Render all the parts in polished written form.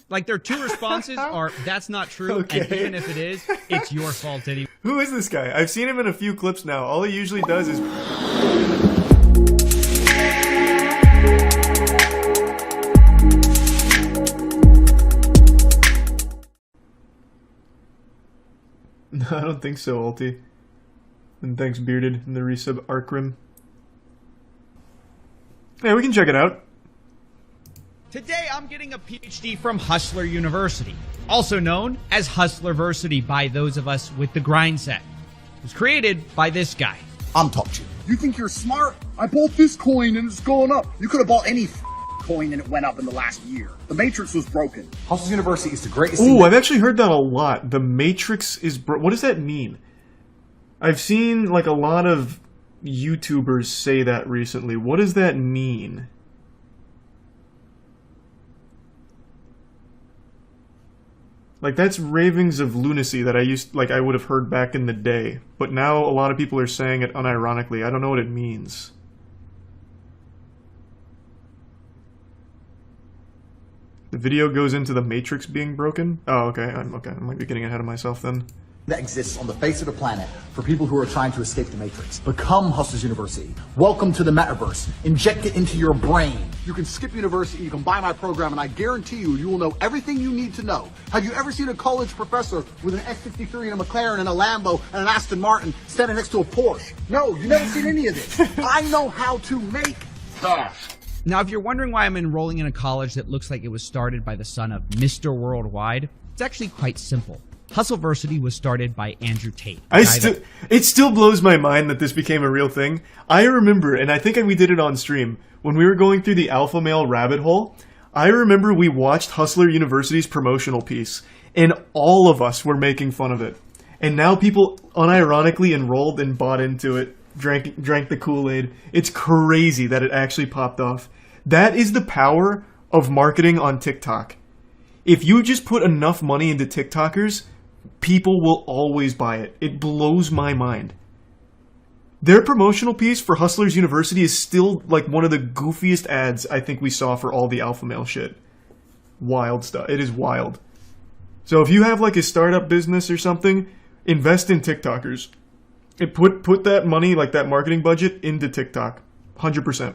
Like, their two responses are, that's not true, Okay. and even if it is, it's your fault anyway. Who is this guy? I've seen him in a few clips now. All he usually does is... No, I don't think so, Ulti. And thanks, Bearded, and the resub Arkrim. Yeah, we can check it out. Today, I'm getting a PhD from Hustler University, also known as Hustlerversity by those of us with the grind set. It was created by this guy. I'm talking to you. You think you're smart? I bought this coin and it's going up. You could have bought any coin and it went up in the last year. The Matrix was broken. Hustle University is the greatest thing. Ooh, I've actually heard that a lot. The Matrix is what does that mean? I've seen like a lot of YouTubers say that recently. What does that mean? Like, that's ravings of lunacy that I would have heard back in the day. But now a lot of people are saying it unironically. I don't know what it means. The video goes into the Matrix being broken? Oh, okay. I might be getting ahead of myself then. That exists on the face of the planet for people who are trying to escape the Matrix. Become Hustlers University. Welcome to the metaverse. Inject it into your brain. You can skip university, you can buy my program, and I guarantee you will know everything you need to know. Have you ever seen a college professor with an X53 and a McLaren and a Lambo and an Aston Martin standing next to a Porsche? No, you've never seen any of this. I know how to make cash. Now, if you're wondering why I'm enrolling in a college that looks like it was started by the son of Mr. Worldwide, it's actually quite simple. Hustleversity was started by Andrew Tate. It still blows my mind that this became a real thing. I remember, and I think we did it on stream, when we were going through the alpha male rabbit hole, I remember we watched Hustler University's promotional piece, and all of us were making fun of it. And now people unironically enrolled and bought into it, drank the Kool-Aid. It's crazy that it actually popped off. That is the power of marketing on TikTok. If you just put enough money into TikTokers, people will always buy it. It blows my mind. Their promotional piece for Hustlers University is still like one of the goofiest ads I think we saw for all the alpha male shit. Wild stuff. It is wild. So if you have like a startup business or something, invest in TikTokers. And put that money, like that marketing budget, into TikTok. 100%.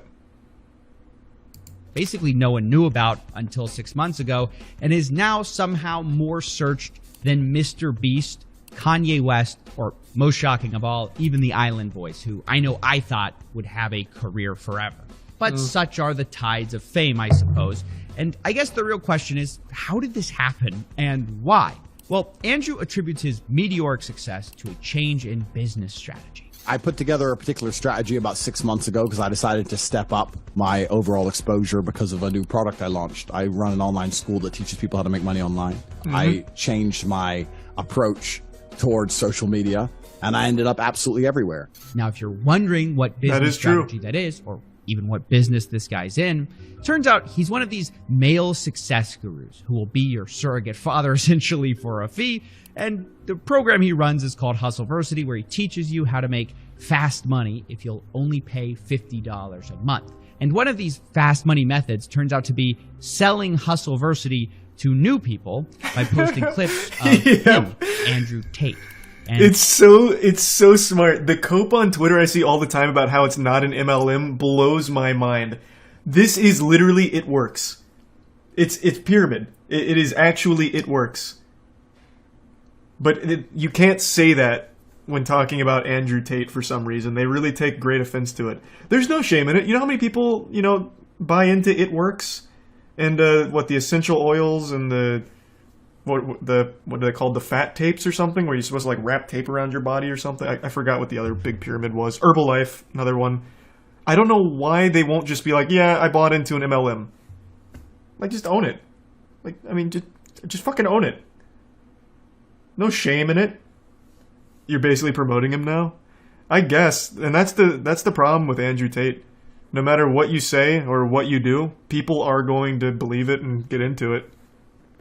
Basically no one knew about until 6 months ago, and is now somehow more searched than Mr. Beast, Kanye West, or most shocking of all, even the Island Boys, who I know I thought would have a career forever. But such are the tides of fame, I suppose. And I guess the real question is, how did this happen, and why? Well, Andrew attributes his meteoric success to a change in business strategy. I put together a particular strategy about 6 months ago because I decided to step up my overall exposure because of a new product I launched. I run an online school that teaches people how to make money online. I changed my approach towards social media, and I ended up absolutely everywhere. Now, if you're wondering what business strategy that is, or even what business this guy's in, turns out he's one of these male success gurus who will be your surrogate father essentially for a fee. And the program he runs is called Hustleversity, where he teaches you how to make fast money if you'll only pay $50 a month. And one of these fast money methods turns out to be selling Hustleversity to new people by posting clips of him, Andrew Tate. And it's so smart. The cope on Twitter I see all the time about how it's not an MLM blows my mind. This is literally it works. It's pyramid. It is actually it works. But you can't say that when talking about Andrew Tate for some reason. They really take great offense to it. There's no shame in it. You know how many people, buy into it works? And the essential oils and what are they called? The fat tapes or something, where you're supposed to like wrap tape around your body or something. I forgot what the other big pyramid was. Herbalife, another one. I don't know why they won't just be like, yeah, I bought into an MLM. Like, just own it. Like, I mean, just fucking own it. No shame in it. You're basically promoting him now, I guess, and that's the problem with Andrew Tate. No matter what you say or what you do, people are going to believe it and get into it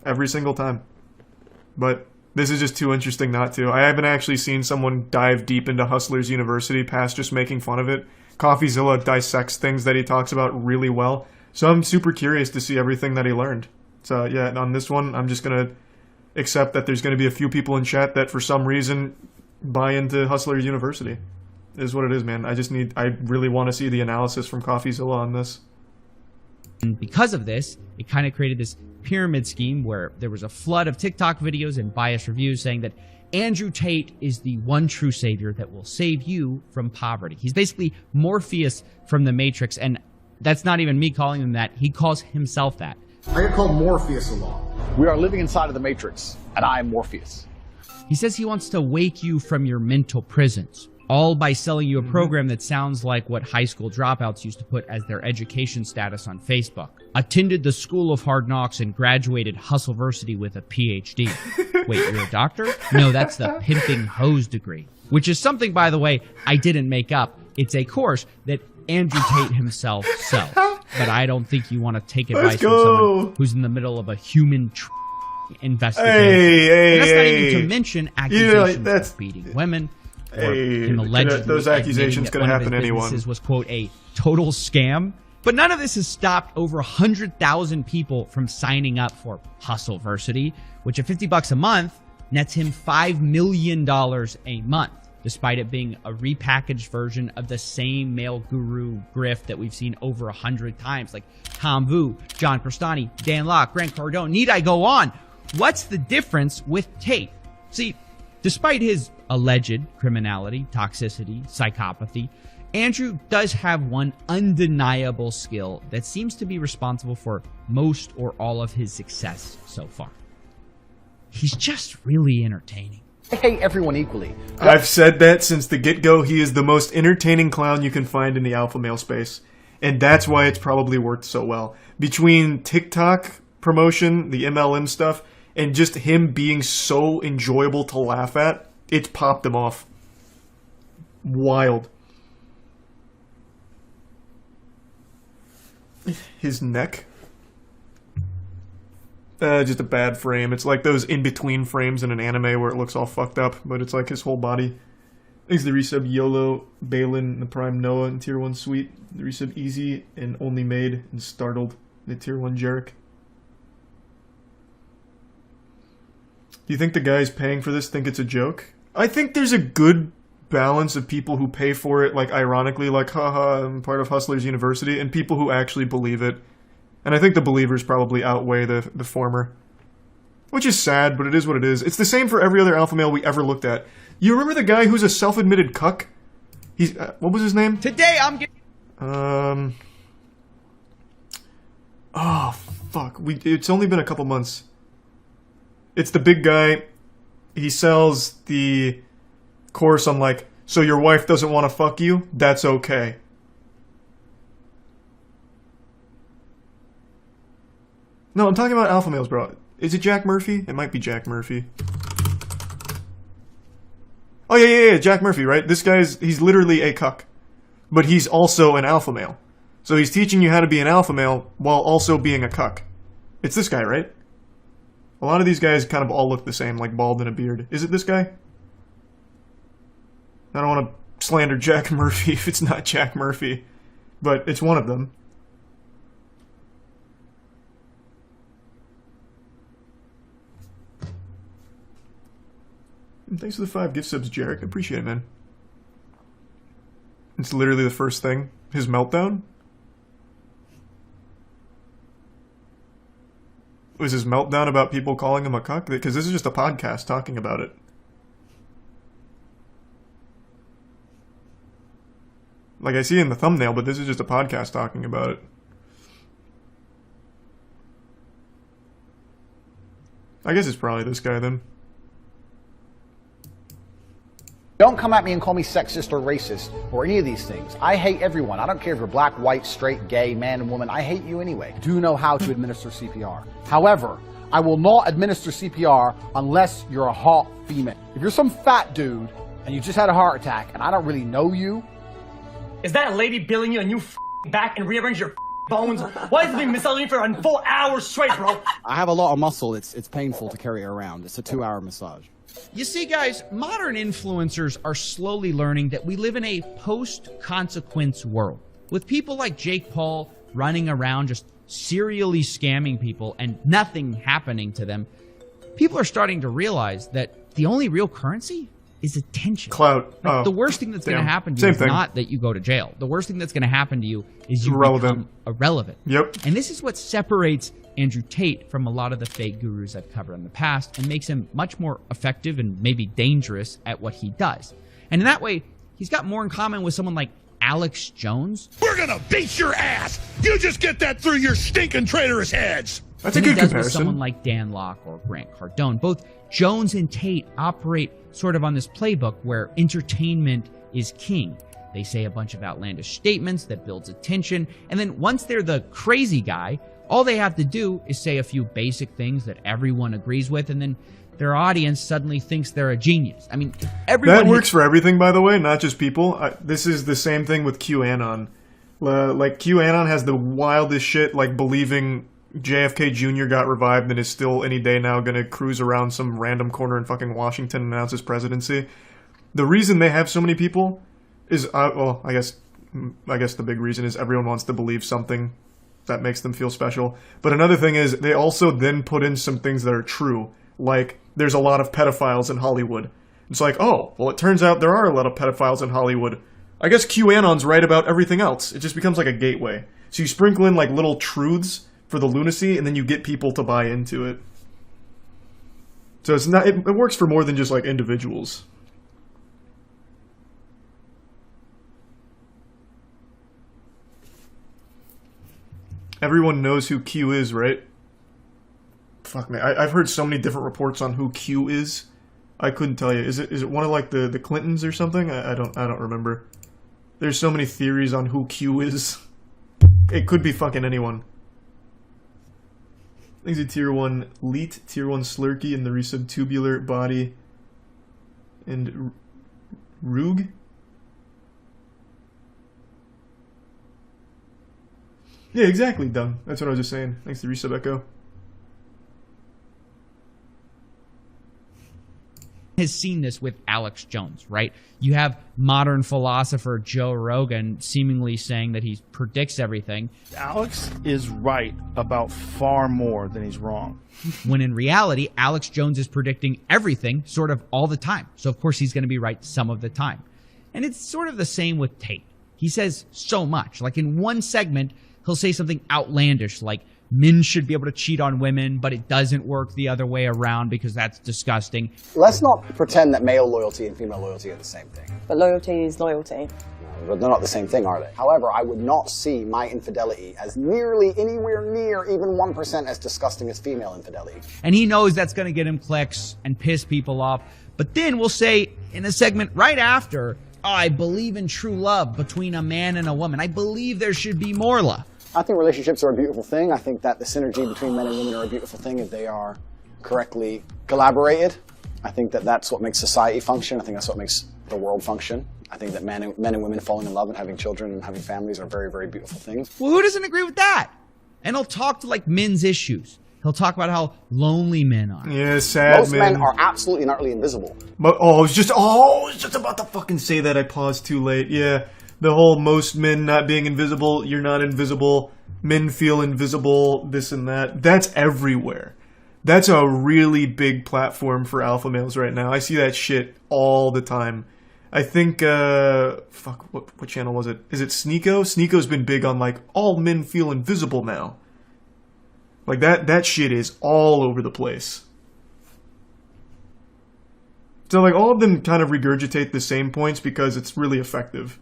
every single time. But this is just too interesting not to. I haven't actually seen someone dive deep into Hustlers University past just making fun of it. Coffeezilla dissects things that he talks about really well, so I'm super curious to see everything that he learned. So yeah, on this one, I'm just gonna accept that there's gonna be a few people in chat that for some reason buy into Hustler University. Is what it is, man. I really want to see the analysis from Coffeezilla on this. And because of this, it kind of created this pyramid scheme where there was a flood of TikTok videos and biased reviews saying that Andrew Tate is the one true savior that will save you from poverty. He's basically Morpheus from the Matrix, and that's not even me calling him that. He calls himself that. I get called Morpheus a lot. We are living inside of the Matrix, and I am Morpheus. He says he wants to wake you from your mental prisons, all by selling you a program that sounds like what high school dropouts used to put as their education status on Facebook. Attended the School of Hard Knocks and graduated Hustleversity with a PhD. Wait, you're a doctor? No, that's the pimping hose degree. Which is something, by the way, I didn't make up. It's a course that Andrew Tate himself sells. But I don't think you want to take advice from someone who's in the middle of a human investigation. And that's not even to mention accusations of beating women. Or him allegedly those accusations could happen to anyone. Was, quote, a total scam. But none of this has stopped over 100,000 people from signing up for Hustleversity, which at $50 a month nets him $5 million a month, despite it being a repackaged version of the same male guru grift that we've seen over 100 times, like Tom Vu, John Crestani, Dan Locke, Grant Cardone. Need I go on? What's the difference with Tate? See, despite his alleged criminality, toxicity, psychopathy, Andrew does have one undeniable skill that seems to be responsible for most or all of his success so far. He's just really entertaining. I hate everyone equally. I've said that since the get-go. He is the most entertaining clown you can find in the alpha male space. And that's why it's probably worked so well. Between TikTok promotion, the MLM stuff, and just him being so enjoyable to laugh at, it's popped him off. Wild. His neck? Just a bad frame. It's like those in-between frames in an anime where it looks all fucked up, but it's like his whole body. Thanks to the resub YOLO, Balin, the Prime Noah, and Tier 1 Sweet. The resub Easy, and Only Made, and Startled, the Tier 1 Jarek. Do you think the guys paying for this think it's a joke? I think there's a good balance of people who pay for it, like, ironically, like, haha, I'm part of Hustlers University, and people who actually believe it. And I think the believers probably outweigh the former. Which is sad, but it is what it is. It's the same for every other alpha male we ever looked at. You remember the guy who's a self-admitted cuck? He's, what was his name? Today I'm getting... Oh, fuck. It's only been a couple months. It's the big guy. He sells the course on, like, so your wife doesn't want to fuck you? That's okay. No, I'm talking about alpha males, bro. Is it Jack Murphy? It might be Jack Murphy. Oh, yeah, Jack Murphy, right? This guy's, he's literally a cuck. But he's also an alpha male. So he's teaching you how to be an alpha male while also being a cuck. It's this guy, right? A lot of these guys kind of all look the same, like bald and a beard. Is it this guy? I don't want to slander Jack Murphy if it's not Jack Murphy. But it's one of them. Thanks for the 5 gift subs, Jarek. I appreciate it, man. It's literally the first thing. His meltdown? Was his meltdown about people calling him a cuck? Because this is just a podcast talking about it. Like, I see in the thumbnail, but this is just a podcast talking about it. I guess it's probably this guy, then. Don't come at me and call me sexist or racist or any of these things. I hate everyone. I don't care if you're black, white, straight, gay, man, and woman. I hate you anyway. I do know how to administer CPR. However, I will not administer CPR unless you're a hot female. If you're some fat dude and you just had a heart attack and I don't really know you. Is that a lady billing you and you back and rearrange your bones? Why is it being massaging for 4 hours straight, bro? I have a lot of muscle. It's painful to carry it around. It's a 2-hour massage. You see, guys, modern influencers are slowly learning that we live in a post-consequence world, with people like Jake Paul running around just serially scamming people and nothing happening to them, people are starting to realize that the only real currency is attention. Clout. The worst thing that's going to happen to you is not that you go to jail. The worst thing that's going to happen to you is you become irrelevant. Yep. And this is what separates Andrew Tate from a lot of the fake gurus I've covered in the past and makes him much more effective and maybe dangerous at what he does. And in that way, he's got more in common with someone like Alex Jones. We're gonna beat your ass! You just get that through your stinking traitorous heads! That's a good comparison. With someone like Dan Locke or Grant Cardone. Both Jones and Tate operate sort of on this playbook where entertainment is king. They say a bunch of outlandish statements that builds attention, and then once they're the crazy guy, all they have to do is say a few basic things that everyone agrees with, and then their audience suddenly thinks they're a genius. I mean, everyone... That works for everything, by the way, not just people. This is the same thing with QAnon. Like, QAnon has the wildest shit, like believing JFK Jr. got revived and is still any day now going to cruise around some random corner in fucking Washington and announce his presidency. The reason they have so many people is, well, I guess the big reason is everyone wants to believe something that makes them feel special. But another thing is they also then put in some things that are true. Like, there's a lot of pedophiles in Hollywood. It's like, oh, well, it turns out there are a lot of pedophiles in Hollywood. I guess QAnon's right about everything else. It just becomes like a gateway. So you sprinkle in like little truths for the lunacy, and then you get people to buy into it. So it's not. It works for more than just like individuals. Everyone knows who Q is, right? Fuck me, I've heard so many different reports on who Q is. I couldn't tell you. Is it one of like the Clintons or something? I don't remember. There's so many theories on who Q is. It could be fucking anyone. Things a tier 1 leet, tier 1 slurkey in the resubtubular body, and Rug. Yeah, exactly, Dung. That's what I was just saying. Thanks to Resub Echo. Has seen this with Alex Jones, right? You have modern philosopher Joe Rogan seemingly saying that he predicts everything. Alex is right about far more than he's wrong. When in reality, Alex Jones is predicting everything sort of all the time. So of course he's going to be right some of the time. And it's sort of the same with Tate. He says so much. Like in one segment, he'll say something outlandish like, men should be able to cheat on women, but it doesn't work the other way around because that's disgusting. Let's not pretend that male loyalty and female loyalty are the same thing. But loyalty is loyalty. But they're not the same thing, are they? However, I would not see my infidelity as nearly anywhere near even 1% as disgusting as female infidelity. And he knows that's going to get him clicks and piss people off. But then we'll say in a segment right after, oh, I believe in true love between a man and a woman. I believe there should be more love. I think relationships are a beautiful thing. I think that the synergy between men and women are a beautiful thing if they are correctly collaborated. I think that that's what makes society function. I think that's what makes the world function. I think that men and women falling in love and having children and having families are very, very beautiful things. Well, who doesn't agree with that? And he'll talk to like men's issues. He'll talk about how lonely men are. Yeah, sad Most men are absolutely and utterly invisible. But I was just about to fucking say that. I paused too late. Yeah. The whole most men not being invisible, you're not invisible, men feel invisible, this and that. That's everywhere. That's a really big platform for alpha males right now. I see that shit all the time. I think, what channel was it? Is it Sneeko? Sneeko's been big on, like, all men feel invisible now. Like, that shit is all over the place. So, like, all of them kind of regurgitate the same points because it's really effective.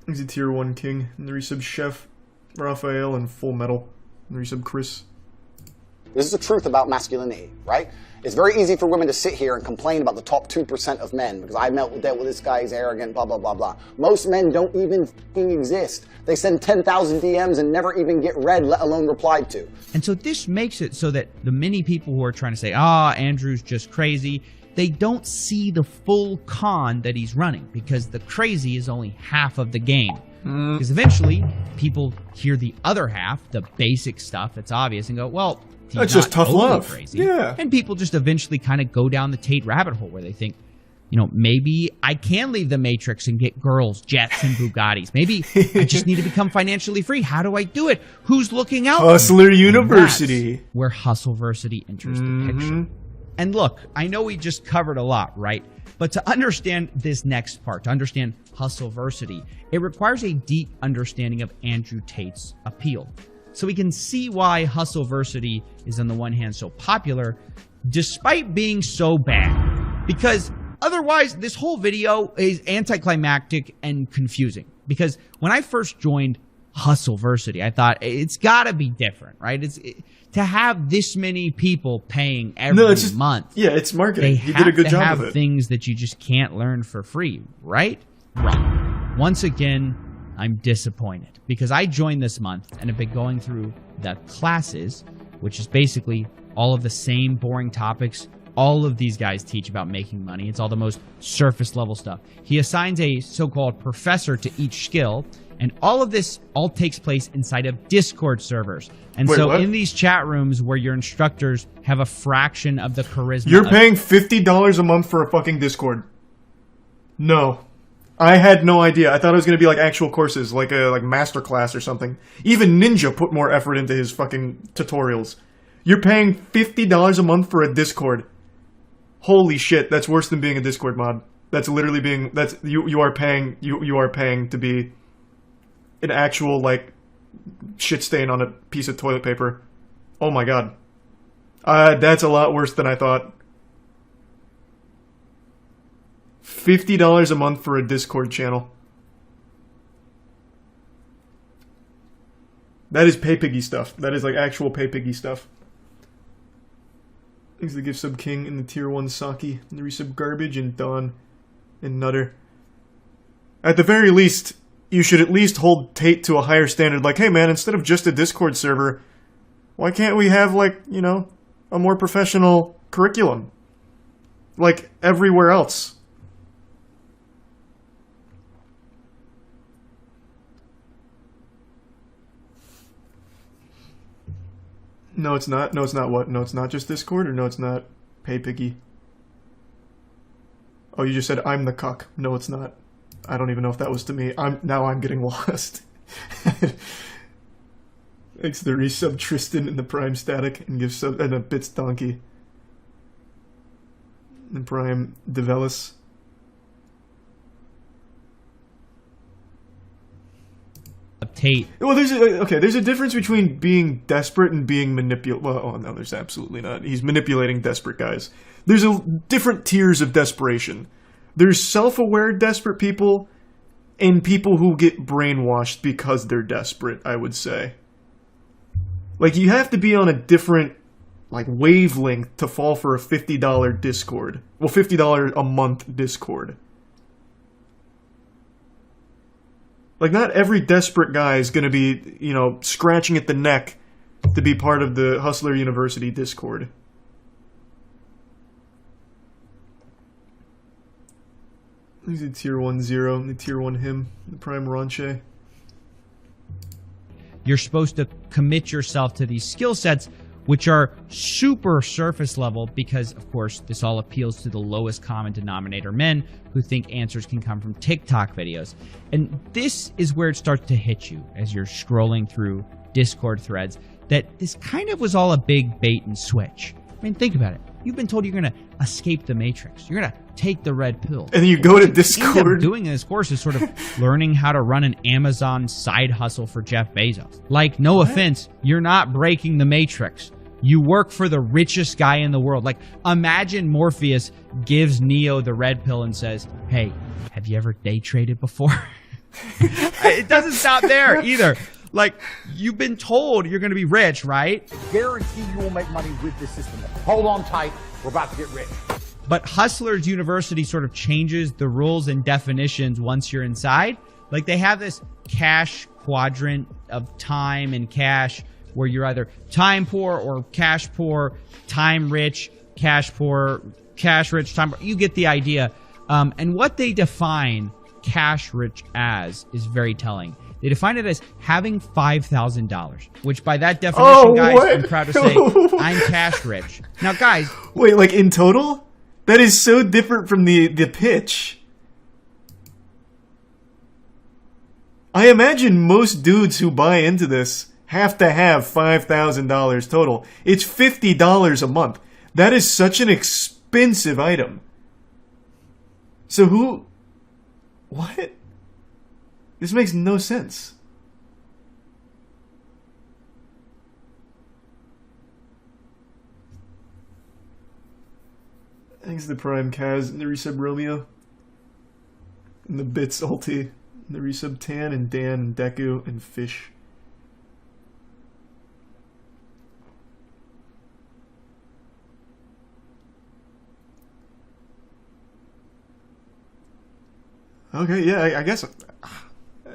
He's a tier 1 king. And the resub Chef, Raphael, and Full Metal. And the resub Chris. This is the truth about masculinity, right? It's very easy for women to sit here and complain about the top 2% of men because I dealt with this guy, he's arrogant, blah, blah, blah, blah. Most men don't even fucking exist. They send 10,000 DMs and never even get read, let alone replied to. And so this makes it so that the many people who are trying to say, Andrew's just crazy, they don't see the full con that he's running because the crazy is only half of the game. Because eventually, people hear the other half, the basic stuff that's obvious, and go, well, that's just tough love. Crazy. Yeah. And people just eventually kind of go down the Tate rabbit hole where they think, maybe I can leave the Matrix and get girls, jets, and Bugattis. Maybe I just need to become financially free. How do I do it? Who's looking out? Hustler University. That's where Hustleversity enters the picture. And look, I know we just covered a lot, right? But to understand this next part, to understand Hustleversity, it requires a deep understanding of Andrew Tate's appeal. So we can see why Hustleversity is on the one hand so popular, despite being so bad. Because otherwise, this whole video is anticlimactic and confusing. Because when I first joined Hustleversity, I thought it's got to be different, right? To have this many people paying every month. Yeah, it's marketing. You did a good job of it. They have to have things that you just can't learn for free, right? Wrong. Once again, I'm disappointed because I joined this month and have been going through the classes, which is basically all of the same boring topics all of these guys teach about making money. It's all the most surface level stuff. He assigns a so-called professor to each skill, and all of this takes place inside of Discord servers. And in these chat rooms where your instructors have a fraction of the charisma. You're paying $50 a month for a fucking Discord. No. I had no idea. I thought it was going to be like actual courses, like a masterclass or something. Even Ninja put more effort into his fucking tutorials. You're paying $50 a month for a Discord. Holy shit, that's worse than being a Discord mod. That's literally being you are paying to be an actual shit stain on a piece of toilet paper. Oh my god. That's a lot worse than I thought. $50 a month for a Discord channel. That is pay piggy stuff. That is actual pay piggy stuff. Thanks to the gift sub King and the tier 1 Saki and the resub Garbage and Dawn and Nutter. At the very least, you should at least hold Tate to a higher standard. Hey man, instead of just a Discord server, why can't we have a more professional curriculum? Like everywhere else. No, it's not. No, it's not what? No, it's not just Discord, or no, it's not Pay Piggy. Oh, you just said I'm the cuck. No, it's not. I don't even know if that was to me. Now I'm getting lost. Thanks to the resub Tristan and the Prime Static and gives sub and a Bits Donkey. And Prime Develis. Tate. Well, there's a difference between being desperate and being manipulated. Well, oh no, there's absolutely not. He's manipulating desperate guys. There's different tiers of desperation. There's self-aware desperate people and people who get brainwashed because they're desperate, I would say. You have to be on a different wavelength to fall for a $50 Discord. Well, $50 a month Discord. Not every desperate guy is going to be, scratching at the neck to be part of the Hustler University Discord. He's a tier 1 0, the tier 1 him, the Prime Ronche. You're supposed to commit yourself to these skill sets, which are super surface level because, of course, this all appeals to the lowest common denominator men who think answers can come from TikTok videos. And this is where it starts to hit you as you're scrolling through Discord threads, that this kind of was all a big bait and switch. I mean, think about it. You've been told you're going to escape the Matrix. You're going to take the red pill. And then you go to Discord. Doing this course is sort of learning how to run an Amazon side hustle for Jeff Bezos. No offense, you're not breaking the Matrix. You work for the richest guy in the world. Imagine Morpheus gives Neo the red pill and says, hey, have you ever day traded before? It doesn't stop there either. You've been told you're going to be rich, right? Guarantee you will make money with this system. Hold on tight. We're about to get rich. But Hustlers University sort of changes the rules and definitions once you're inside. They have this cash quadrant of time and cash where you're either time poor or cash poor, time rich, cash poor, cash rich, time poor. You get the idea. And what they define cash rich as is very telling. They define it as having $5,000, which by that definition, guys, I'm proud to say I'm cash rich. Now, guys. Wait, in total? That is so different from the pitch. I imagine most dudes who buy into this have to have $5,000 total. It's $50 a month. That is such an expensive item. So who... What? This makes no sense. Thanks to Prime Kaz and the resub Romeo. And the Bits ulti. And the resub Tan and Dan and Deku and Fish. Okay, yeah, I guess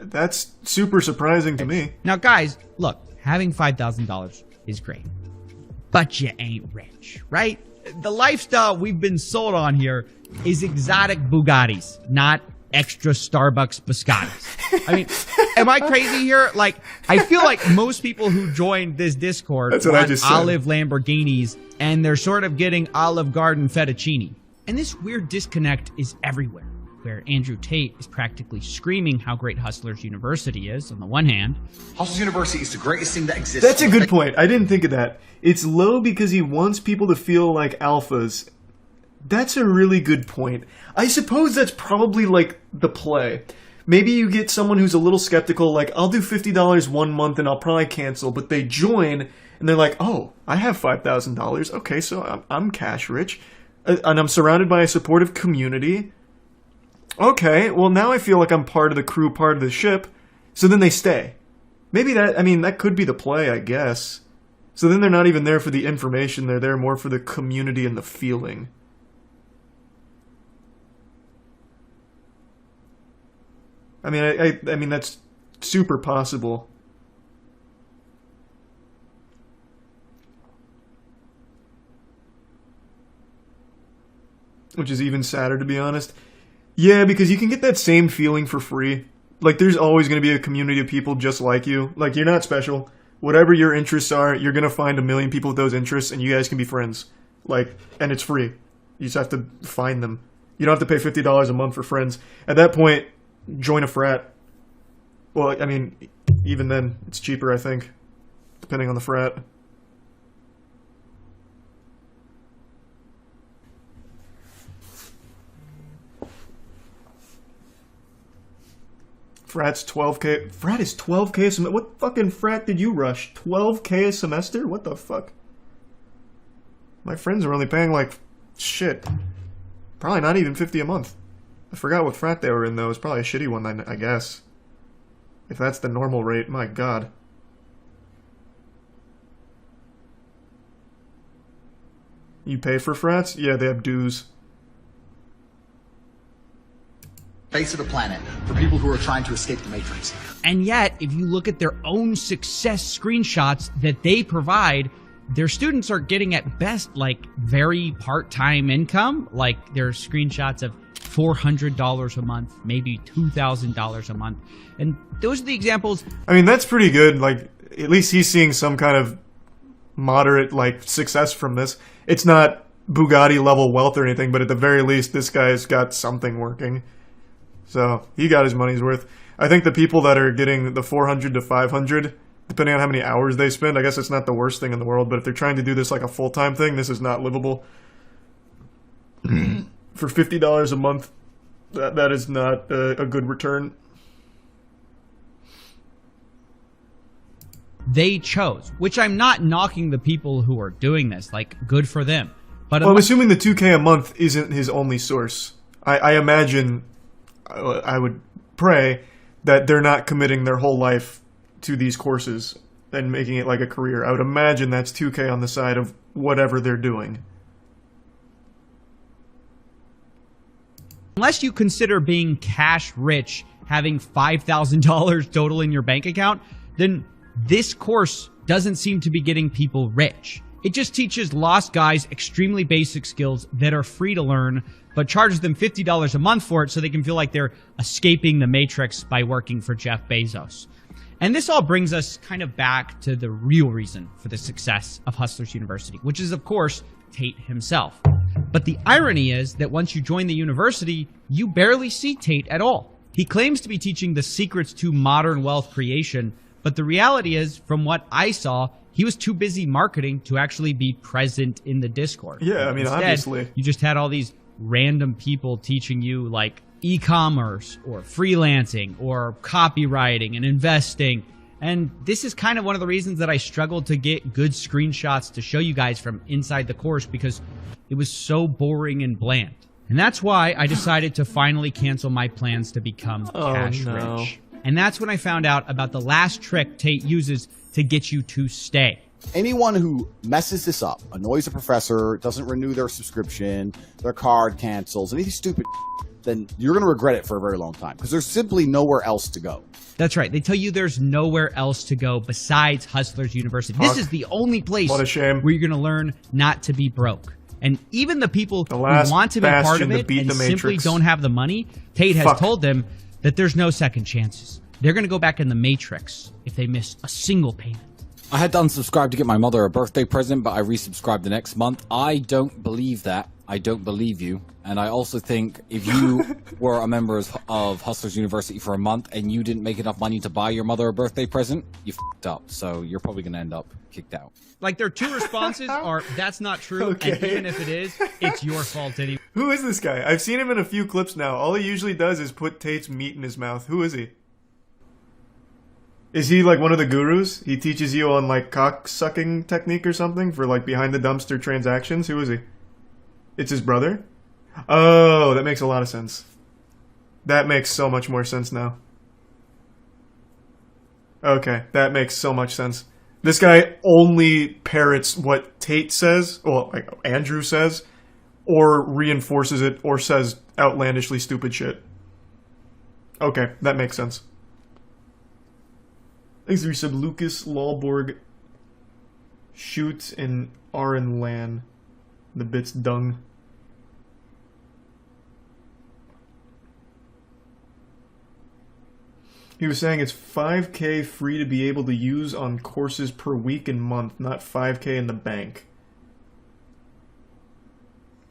that's super surprising to me. Now, guys, look, having $5,000 is great, but you ain't rich, right? The lifestyle we've been sold on here is exotic Bugattis, not extra Starbucks biscottis. I mean, am I crazy here? Like, I feel like most people who joined this Discord want olive Lamborghinis, and they're sort of getting Olive Garden fettuccine. And this weird disconnect is everywhere, where Andrew Tate is practically screaming how great Hustlers University is, on the one hand. Hustlers University is the greatest thing that exists. That's a good point. I didn't think of that. It's low because he wants people to feel like alphas. That's a really good point. I suppose that's probably like the play. Maybe you get someone who's a little skeptical, like, I'll do $50 one month and I'll probably cancel, but they join and they're like, oh, I have $5,000. Okay, so I'm cash rich. And I'm surrounded by a supportive community. Okay, well now I feel like I'm part of the crew, part of the ship. So then they stay. Maybe that could be the play, I guess. So then they're not even there for the information, they're there more for the community and the feeling. I mean that's super possible. Which is even sadder, to be honest. Yeah, because you can get that same feeling for free. Like, there's always going to be a community of people just like you. Like, you're not special. Whatever your interests are, you're going to find a million people with those interests, and you guys can be friends. Like, and it's free. You just have to find them. You don't have to pay $50 a month for friends. At that point, join a frat. Well, I mean, even then, it's cheaper, I think, depending on the frat. Frat's 12K. Frat is 12K a semester. What fucking frat did you rush? 12K a semester? What the fuck? My friends are only paying like shit. Probably not even 50 a month. I forgot what frat they were in though. It's probably a shitty one, I guess. If that's the normal rate, my god. You pay for frats? Yeah, they have dues. Face of the planet for people who are trying to escape the Matrix. And yet, if you look at their own success screenshots that they provide, their students are getting at best like very part-time income. Like their screenshots of $400 a month, maybe $2,000 a month. And those are the examples. I mean, that's pretty good. Like, at least he's seeing some kind of moderate like success from this. It's not Bugatti level wealth or anything, but at the very least, this guy's got something working. So he got his money's worth. I think the people that are getting the 400 to 500, depending on how many hours they spend, I guess it's not the worst thing in the world. But if they're trying to do this like a full-time thing, this is not livable. For $50 a month, that is not a good return. They chose, which I'm not knocking the people who are doing this. Like, good for them. But well, I'm assuming the 2K a month isn't his only source. I imagine... I would pray that they're not committing their whole life to these courses and making it like a career. I would imagine that's 2K on the side of whatever they're doing. Unless you consider being cash rich, having $5,000 total in your bank account, then this course doesn't seem to be getting people rich. It just teaches lost guys extremely basic skills that are free to learn, but charges them $50 a month for it so they can feel like they're escaping the Matrix by working for Jeff Bezos. And this all brings us kind of back to the real reason for the success of Hustlers University, which is, of course, Tate himself. But the irony is that once you join the university, you barely see Tate at all. He claims to be teaching the secrets to modern wealth creation, but the reality is, from what I saw, he was too busy marketing to actually be present in the Discord. Yeah, I mean, Instead, obviously. You just had all these random people teaching you like e-commerce or freelancing or copywriting and investing. And this is kind of one of the reasons that I struggled to get good screenshots to show you guys from inside the course, because it was so boring and bland. And that's why I decided to finally cancel my plans to become cash rich. And that's when I found out about the last trick Tate uses to get you to stay. Anyone who messes this up, annoys a professor, doesn't renew their subscription, their card cancels, anything stupid, then you're going to regret it for a very long time, because there's simply nowhere else to go. That's right. They tell you there's nowhere else to go besides Hustlers University. This is the only place What a shame. where you're going to learn not to be broke. And even the people who last want to be part bastion of to it beat and the simply Matrix. don't have the money, Tate has told them that there's no second chances. They're going to go back in the Matrix if they miss a single payment. I had to unsubscribe to get my mother a birthday present, but I resubscribed the next month. I don't believe that. I don't believe you. And I also think if you were a member of Hustlers University for a month and you didn't make enough money to buy your mother a birthday present, you f***ed up. So you're probably going to end up kicked out. Like, their two responses are, that's not true, and even if it is, it's your fault anyway. Who is this guy? I've seen him in a few clips now. All he usually does is put Tate's meat in his mouth. Who is he? Is he like one of the gurus? He teaches you on like cock-sucking technique or something for like behind-the-dumpster transactions? Who is he? It's his brother? Oh, that makes a lot of sense. That makes so much more sense now. Okay, that makes so much sense. This guy only parrots what Tate says, well, like Andrew says, or reinforces it, or says outlandishly stupid shit. Okay, that makes sense. Thanks for sub Lucas Lawborg. Shoot in Aran Lan. The bit's dung. He was saying it's 5K free to be able to use on courses per week and month, not 5K in the bank.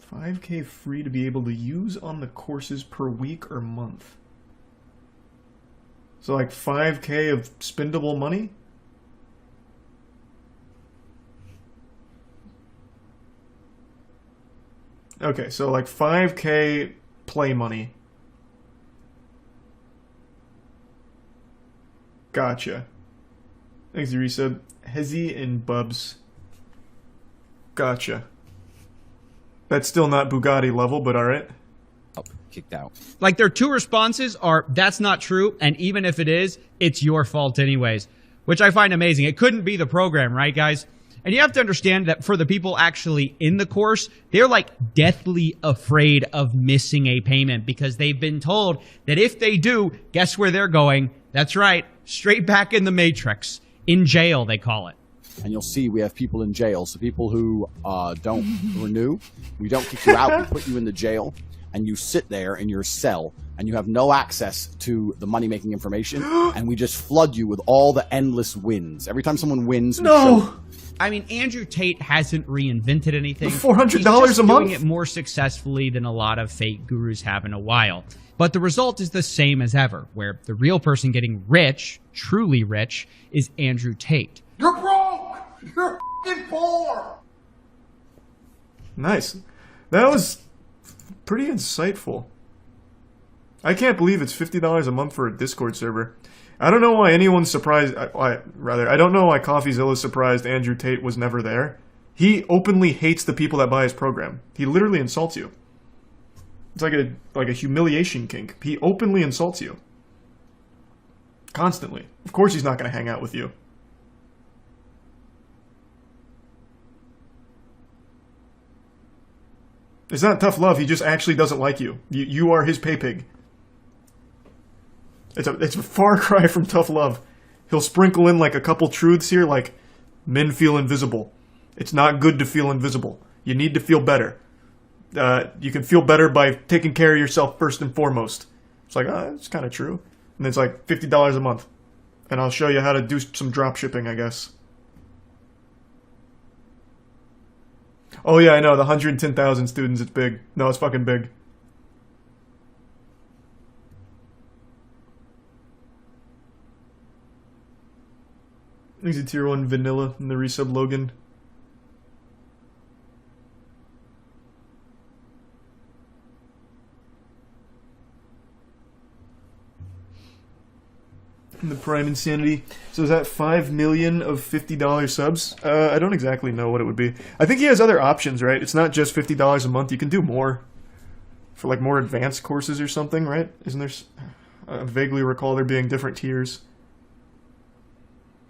5K free to be able to use on the courses per week or month. So like 5K of spendable money? Okay, so like 5K play money. Gotcha. Thanks, Resub. Hezi and Bubs. Gotcha. That's still not Bugatti level, but alright. Kicked out. Like, their two responses are, that's not true, and even if it is, it's your fault anyways. Which I find amazing. It couldn't be the program, right, guys? And you have to understand that for the people actually in the course, they're like deathly afraid of missing a payment because they've been told that if they do, guess where they're going? That's right, straight back in the Matrix. In jail, they call it. And you'll see we have people in jail. So people who don't renew, we don't kick you out, we put you in the jail, and you sit there in your cell, and you have no access to the money-making information, and we just flood you with all the endless wins. Every time someone wins, we show I mean, Andrew Tate hasn't reinvented anything. $400 He's just a month? doing it more successfully than a lot of fake gurus have in a while. But the result is the same as ever, where the real person getting rich, truly rich, is Andrew Tate. You're broke! You're f***ing poor! Nice. That was pretty insightful. I can't believe it's $50 a month for a Discord server. I don't know why anyone's surprised. I don't know why Coffeezilla's surprised Andrew Tate was never there. He openly hates the people that buy his program. He literally insults you. It's like a humiliation kink. He openly insults you. Constantly. Of course he's not going to hang out with you. It's not tough love. He just actually doesn't like you. You are his pay pig. It's a far cry from tough love. He'll sprinkle in like a couple truths here, like men feel invisible. It's not good to feel invisible. You need to feel better. You can feel better by taking care of yourself first and foremost. It's like, it's kind of true. And it's like $50 a month. And I'll show you how to do some drop shipping, I guess. Oh yeah, I know, the 110,000 students, it's big. No, it's fucking big. There's a tier 1 vanilla in the resub Logan. And the Prime Insanity. So is that 5 million of $50 subs? I don't exactly know what it would be. I think he has other options, right? It's not just $50 a month. You can do more. For like more advanced courses or something, right? Isn't there... I vaguely recall there being different tiers.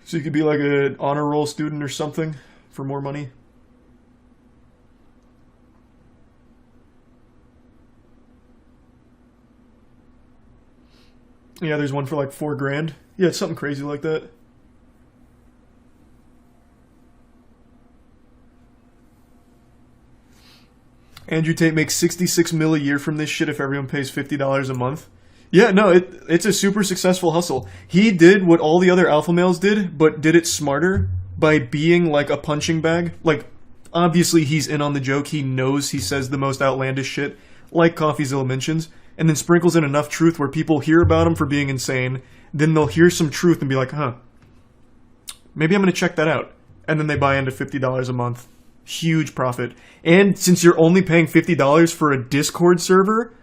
So you could be like an honor roll student or something for more money. Yeah, there's one for like $4,000. Yeah, it's something crazy like that. Andrew Tate makes 66 mil a year from this shit if everyone pays $50 a month. Yeah, no, it's a super successful hustle. He did what all the other alpha males did, but did it smarter by being like a punching bag. Like, obviously he's in on the joke. He knows he says the most outlandish shit, like Coffeezilla mentions, and then sprinkles in enough truth where people hear about him for being insane. Then they'll hear some truth and be like, huh, maybe I'm going to check that out. And then they buy into $50 a month. Huge profit. And since you're only paying $50 for a Discord server,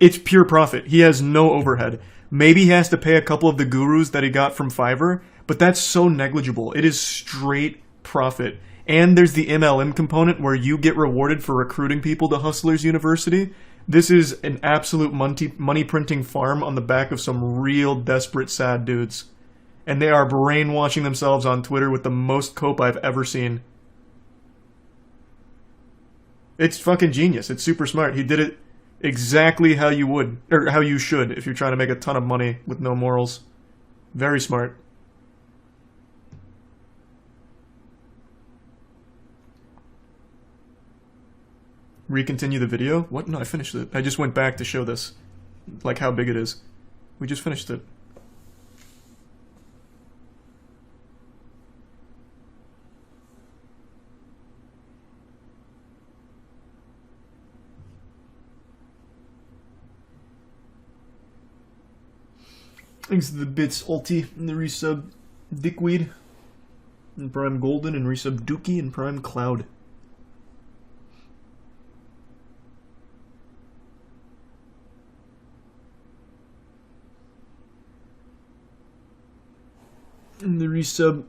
it's pure profit. He has no overhead. Maybe he has to pay a couple of the gurus that he got from Fiverr, but that's so negligible. It is straight profit. And there's the MLM component where you get rewarded for recruiting people to Hustlers University. This is an absolute money printing farm on the back of some real desperate sad dudes. And they are brainwashing themselves on Twitter with the most cope I've ever seen. It's fucking genius. It's super smart. He did it exactly how you would, or how you should, if you're trying to make a ton of money with no morals. Very smart. Recontinue the video? What? No, I finished it. I just went back to show this. Like how big it is. We just finished it. Thanks to the bits ulti and the resub Dickweed and Prime Golden and resub Dookie and Prime Cloud. And the resub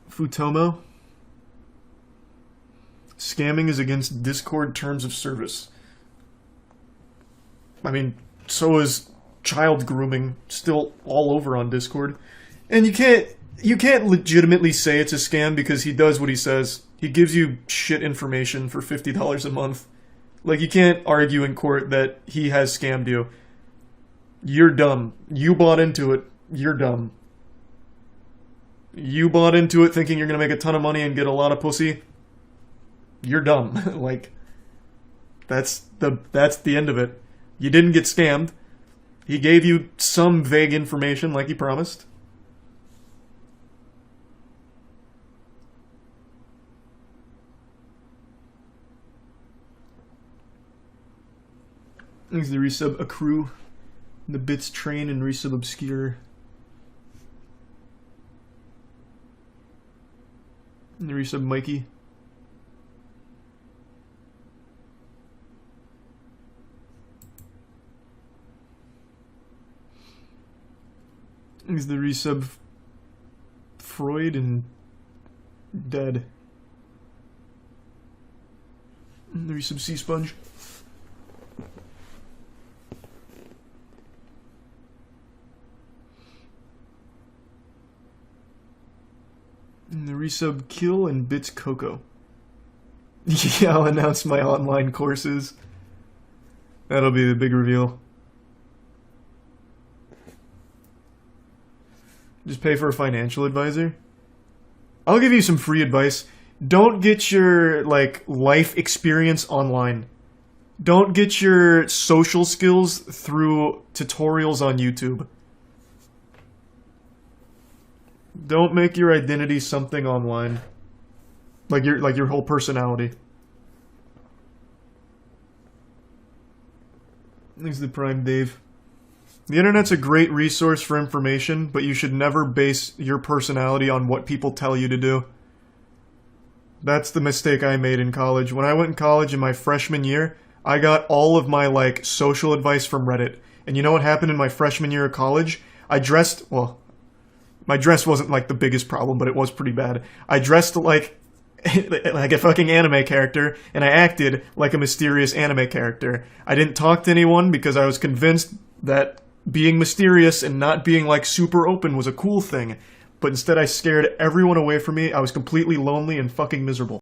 Futomo. Scamming is against Discord terms of service. I mean, so is child grooming still all over on Discord. And you can't legitimately say it's a scam because he does what he says. He gives you shit information for $50 a month. Like, you can't argue in court that he has scammed you. You're dumb. You bought into it. You're dumb. You bought into it thinking you're gonna make a ton of money and get a lot of pussy. You're dumb. Like, that's the end of it. You didn't get scammed. He gave you some vague information like he promised. There's the resub Accrue, the bits Train, and resub Obscure. And the resub Mikey. Is the resub Freud and Dead. And the resub Sea Sponge. And the resub Kill and Bits Coco. Yeah, I'll announce my online courses. That'll be the big reveal. Just pay for a financial advisor. I'll give you some free advice. Don't get your, like, life experience online. Don't get your social skills through tutorials on YouTube. Don't make your identity something online. Like your whole personality. Thanks to Prime Dave. The internet's a great resource for information, but you should never base your personality on what people tell you to do. That's the mistake I made in college. When I went in college in my freshman year, I got all of my, like, social advice from Reddit. And you know what happened in my freshman year of college? I dressed, well, my dress wasn't, like, the biggest problem, but it was pretty bad. I dressed like a fucking anime character, and I acted like a mysterious anime character. I didn't talk to anyone because I was convinced that being mysterious and not being, like, super open was a cool thing. But instead I scared everyone away from me. I was completely lonely and fucking miserable.